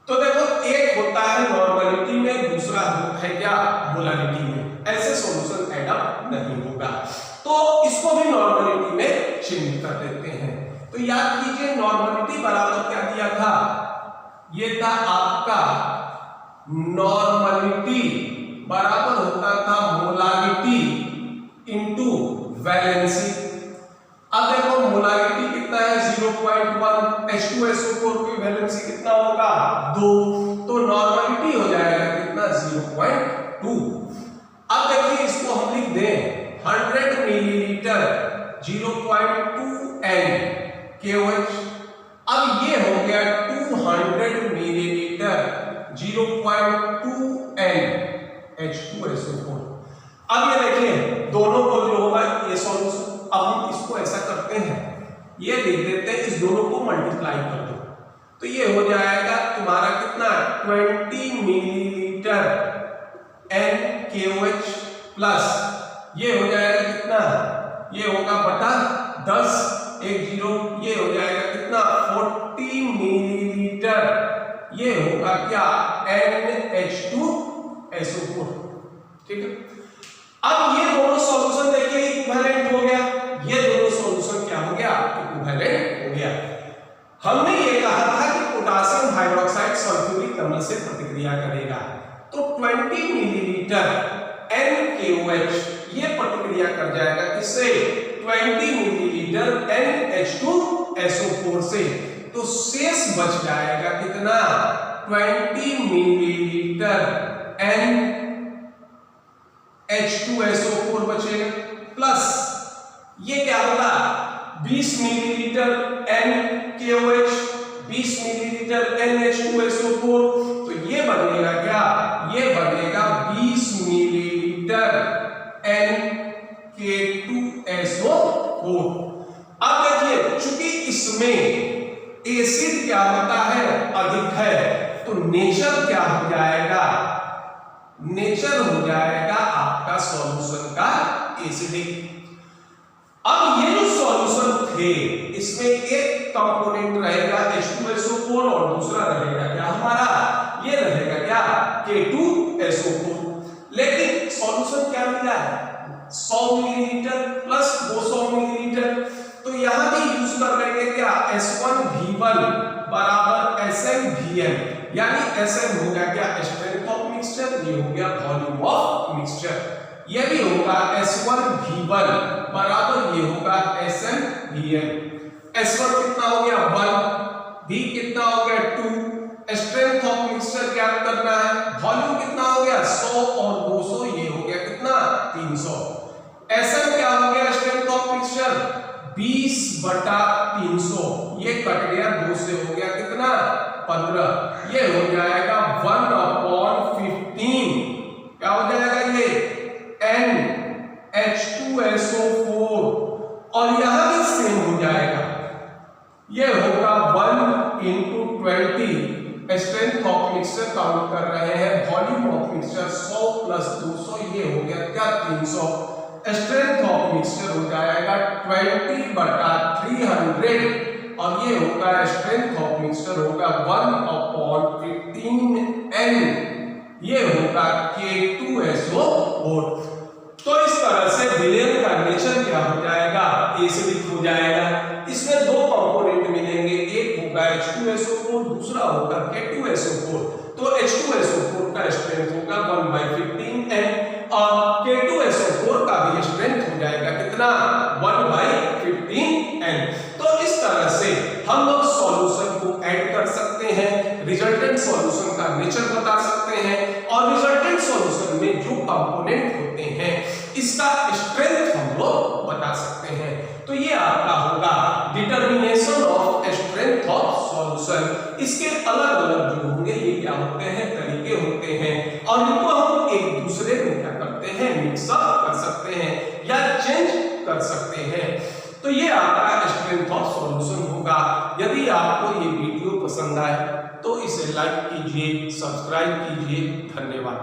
तो देखो एक होता है नॉर्मलिटी में, दूसरा है क्या मोलारिटी में, ऐसे सॉल्यूशन ऐड अप नहीं होगा। तो इसको भी नॉर्मलिटी में चिन्हित कर देते हैं। तो याद कीजिए नॉर्मलिटी बराबर क्या दिया था, ये था आपका नॉर्मलिटी बराबर होता था मोलारिटी इनटू वैलेंसी। अब देखो मोलारिटी कितना है 0.1, H2SO4 की वैलेंसी कितना होगा 2, तो नॉर्मलिटी हो जाएगा कितना 0.2। अब देखिए इसको हम लिख दें 100 मिलीलीटर 0.2 N KOH, अब ये हो गया 200 मिलीलीटर 0.2 N H2SO4। अब ये देखिए दोनों को जो होगा ये सॉल्यूशन, अब हम इसको ऐसा करते हैं, ये लिख देते हैं, इस दोनों को मल्टीप्लाई कर दो तो ये हो जाएगा तुम्हारा कितना 20 मिलीलीटर NaOH प्लस ये हो जाएगा कितना, ये होगा बटा 10 1 0, ये हो जाएगा कितना 40 मिलीलीटर, ये होगा क्या NH2SO4। ठीक है, अब ये दोनों सॉल्यूशन देखिए इक्विवेलेंट हो गया, ये दोनों सॉल्यूशन क्या हो गया इक्विवेलेंट हो गया। हमने ये कहा था कि पोटासियम हाइड्रोक्साइड सल्फ्यूरिक अम्ल से प्रतिक्रिया करेगा, तो 20 मिलीलीटर NaOH ये प्रतिक्रिया कर जाएगा किससे 20 मिलीलीटर NH2SO4 से, तो शेष बच जाएगा कितना 20 मिलीलीटर NH2SO4 बचेगा, प्लस ये क्या होगा 20 मिलीलीटर NaOH, 20 मिलीलीटर NH2SO4, तो ये बनेगा क्या, ये बनेगा 20 मिलीलीटर NK2SO4। अब देखिए चूंकि इसमें एसिड क्या होता है, अधिक है, तो नेचर क्या हो जाएगा, नेचर हो जाएगा आपका सॉल्यूशन का एसिडिक। अब ये जो सॉल्यूशन थे इसमें एक कंपोनेंट रहेगा H2SO4 और दूसरा रहेगा क्या हमारा, ये रहेगा क्या K2SO4। लेकिन सॉल्यूशन क्या मिला है 100 मिलीलीटर प्लस 200 मिलीलीटर, तो यहां भी यूज कर लेंगे क्या S1V1 बराबर SnVm, यानी Sn हो गया क्या स्ट्रेंथ ऑफ मिक्सचर, ये हो गया वॉल्यूम ऑफ मिक्सचर, ये भी होगा S1V1 बराबर ये होगा SnVm। S1 कितना हो गया 1, V कितना हो गया 2, स्ट्रेंथ ऑफ मिक्सचर क्या करना है, वॉल्यूम कितना हो गया 100 और 200, ये हो गया कितना 300। Sn क्या हो गया स्ट्रेंथ ऑफ मिक्सचर 20/300, ये कट गया 2 से हो गया कितना 15, ये हो जाएगा 1/15, क्या हो जाएगा ये NH2SO4, और यहां भी सेम हो जाएगा, ये होगा 1 × 20, स्ट्रेंथ ऑफ मिक्सचर काउंट कर रहे हैं, वॉल्यूम ऑफ मिक्सचर 100 + 200, ये हो गया क्या 300, स्ट्रेंथ ऑफ मिक्सचर हो जाएगा 20/300, और ये होगा स्ट्रेंथ ऑफ मिक्सचर होगा 1/15N, ये होगा K2SO4। तो इस तरह से विलेन का नेचर क्या हो जाएगा, एसिडिक हो जाएगा। इसमें दो कंपोनेंट मिलेंगे, एक होगा H2SO4, दूसरा होगा K2SO4। तो H2SO4 का स्ट्रेंथ होगा 1/15N और K2SO4 का भी स्ट्रेंथ हो जाएगा कितना 1/15N। तो इस तरह से हम लोग सॉल्यूशन को ऐड कर सकते हैं, रिजल्टेंट सॉल्यूशन का नेचर बता सकते हैं, और रिजल्टेंट सॉल्यूशन में जो कंपोनेंट होते हैं इसका स्ट्रेंथ हम लोग बता सकते हैं। तो ये आपका होगा determination of strength of solution. इसके अलग अलग जो होंगे ये क्या होते हैं, तरीके होते हैं, और इनको हम एक दूसरे में क्या करते हैं, मिक्सअप कर सकते हैं या चेंज कर सकते हैं। तो ये आपका स्ट्रेंथ ऑफ सॉल्यूशन होगा। यदि आपको ये वीडियो पसंद आए तो इसे लाइक कीजिए, सब्सक्राइब कीजिए। धन्यवाद।